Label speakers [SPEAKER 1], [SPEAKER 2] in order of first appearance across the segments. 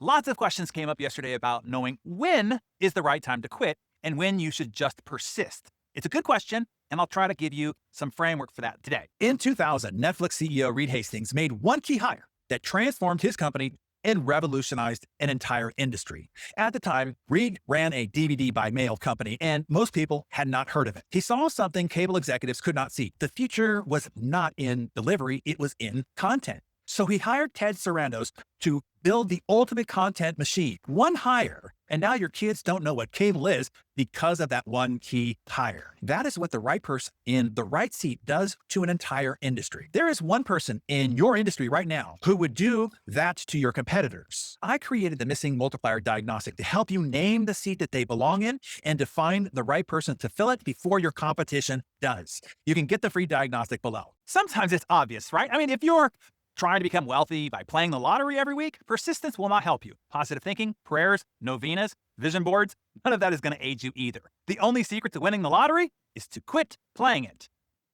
[SPEAKER 1] Lots of questions came up yesterday about knowing when is the right time to quit and when you should just persist. It's a good question, and I'll try to give you some framework for that today. In 2000, Netflix CEO Reed Hastings made one key hire that transformed his company and revolutionized an entire industry. At the time, Reed ran a DVD by mail company, and most people had not heard of it. He saw something cable executives could not see. The future was not in delivery, it was in content. So he hired Ted Sarandos to build the ultimate content machine. One hire, and now your kids don't know what cable is because of that one key hire. That is what the right person in the right seat does to an entire industry. There is one person in your industry right now who would do that to your competitors. I created the missing multiplier diagnostic to help you name the seat that they belong in and to find the right person to fill it before your competition does. You can get the free diagnostic below. Sometimes it's obvious, right? I mean, if you're trying to become wealthy by playing the lottery every week, persistence will not help you. Positive thinking, prayers, novenas, vision boards, none of that is going to aid you either. The only secret to winning the lottery is to quit playing it.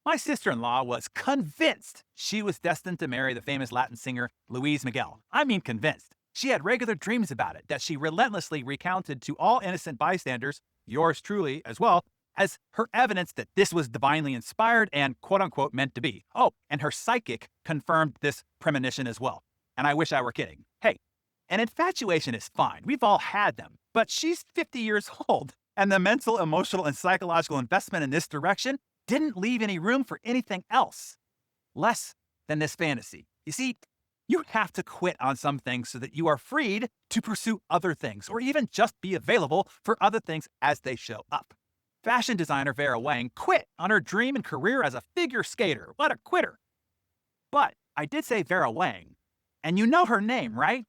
[SPEAKER 1] My sister-in-law was convinced she was destined to marry the famous Latin singer Luis Miguel. I mean convinced. She had regular dreams about it that she relentlessly recounted to all innocent bystanders, yours truly as well, as her evidence that this was divinely inspired and quote-unquote meant to be. Oh, and her psychic confirmed this premonition as well. And I wish I were kidding. Hey, an infatuation is fine. We've all had them. But she's 50 years old, and the mental, emotional, and psychological investment in this direction didn't leave any room for anything else less than this fantasy. You see, you have to quit on some things so that you are freed to pursue other things, or even just be available for other things as they show up. Fashion designer Vera Wang quit on her dream and career as a figure skater. What a quitter. But I did say Vera Wang, and you know her name, right?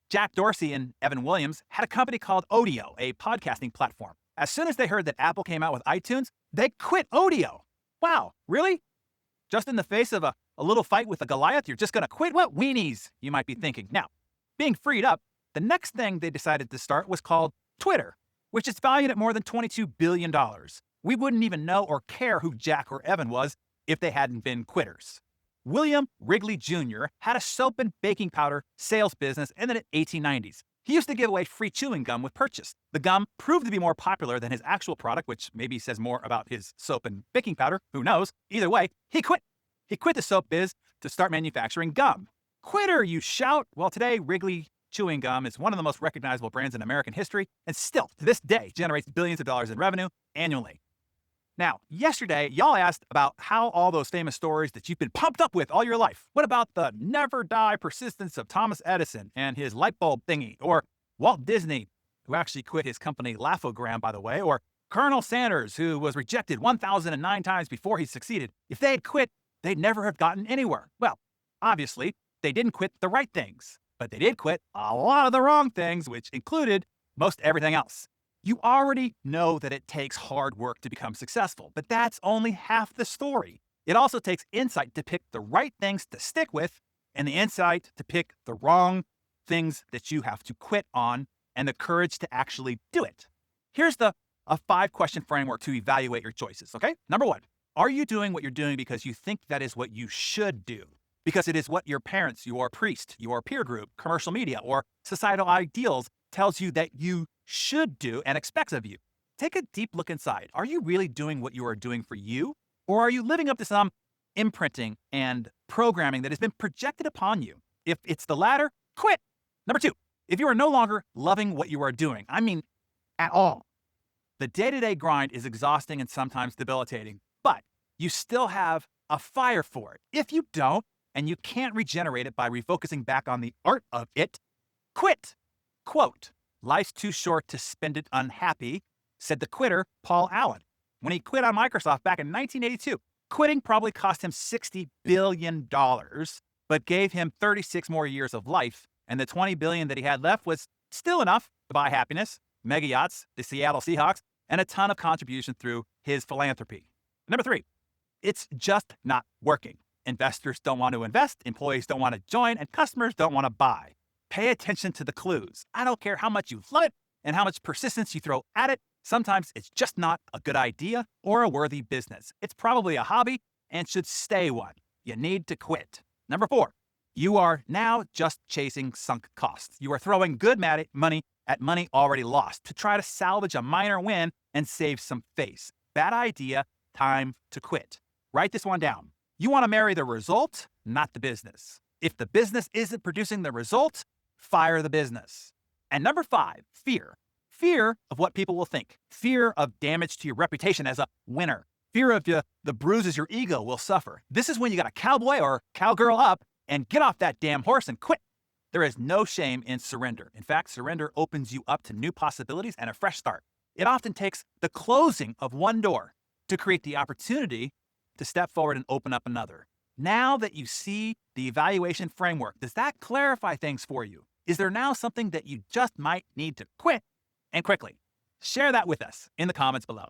[SPEAKER 1] Jack Dorsey and Evan Williams had a company called Odeo, a podcasting platform. As soon as they heard that Apple came out with iTunes, they quit Odeo. Wow, really? Just in the face of a little fight with a Goliath, you're just going to quit? What weenies, you might be thinking. Now, being freed up, the next thing they decided to start was called Twitter, which is valued at more than $22 billion. We wouldn't even know or care who Jack or Evan was if they hadn't been quitters. William Wrigley Jr. had a soap and baking powder sales business in the 1890s. He used to give away free chewing gum with purchase. The gum proved to be more popular than his actual product, which maybe says more about his soap and baking powder. Who knows? Either way, he quit. He quit the soap biz to start manufacturing gum. Quitter, you shout. Well, today, Wrigley chewing gum is one of the most recognizable brands in American history and still, to this day, generates billions of dollars in revenue annually. Now, yesterday, y'all asked about how all those famous stories that you've been pumped up with all your life. What about the never die persistence of Thomas Edison and his light bulb thingy? Or Walt Disney, who actually quit his company Laugh-O-Gram, by the way? Or Colonel Sanders, who was rejected 1,009 times before he succeeded? If they had quit, they'd never have gotten anywhere. Well, obviously, they didn't quit the right things, but they did quit a lot of the wrong things, which included most everything else. You already know that it takes hard work to become successful, but that's only half the story. It also takes insight to pick the right things to stick with and the insight to pick the wrong things that you have to quit on and the courage to actually do it. Here's a 5-question framework to evaluate your choices, okay? Number 1, are you doing what you're doing because you think that is what you should do? Because it is what your parents, your priest, your peer group, commercial media, or societal ideals tells you that you should do and expects of you. Take a deep look inside. Are you really doing what you are doing for you? Or are you living up to some imprinting and programming that has been projected upon you? If it's the latter, quit. Number 2, if you are no longer loving what you are doing, I mean, at all, the day-to-day grind is exhausting and sometimes debilitating, but you still have a fire for it. If you don't, and you can't regenerate it by refocusing back on the art of it, quit. Quote, "Life's too short to spend it unhappy," said the quitter Paul Allen when he quit on Microsoft back in 1982. Quitting probably cost him $60 billion, but gave him 36 more years of life, and the $20 billion that he had left was still enough to buy happiness, mega yachts, the Seattle Seahawks, and a ton of contribution through his philanthropy. Number 3, it's just not working. Investors don't want to invest, employees don't want to join, and customers don't want to buy. Pay attention to the clues. I don't care how much you love it and how much persistence you throw at it. Sometimes it's just not a good idea or a worthy business. It's probably a hobby and should stay one. You need to quit. Number 4, You are now just chasing sunk costs. You are throwing good money at money already lost to try to salvage a minor win and save some face. Bad idea. Time to quit. Write this one down. You want to marry the result, not the business. If the business isn't producing the result, fire the business. And number 5, fear. Fear of what people will think. Fear of damage to your reputation as a winner. Fear of the bruises your ego will suffer. This is when you got a cowboy or cowgirl up and get off that damn horse and quit. There is no shame in surrender. In fact, surrender opens you up to new possibilities and a fresh start. It often takes the closing of one door to create the opportunity to step forward and open up another. Now that you see the evaluation framework, does that clarify things for you? Is there now something that you just might need to quit, and quickly? Share that with us in the comments below.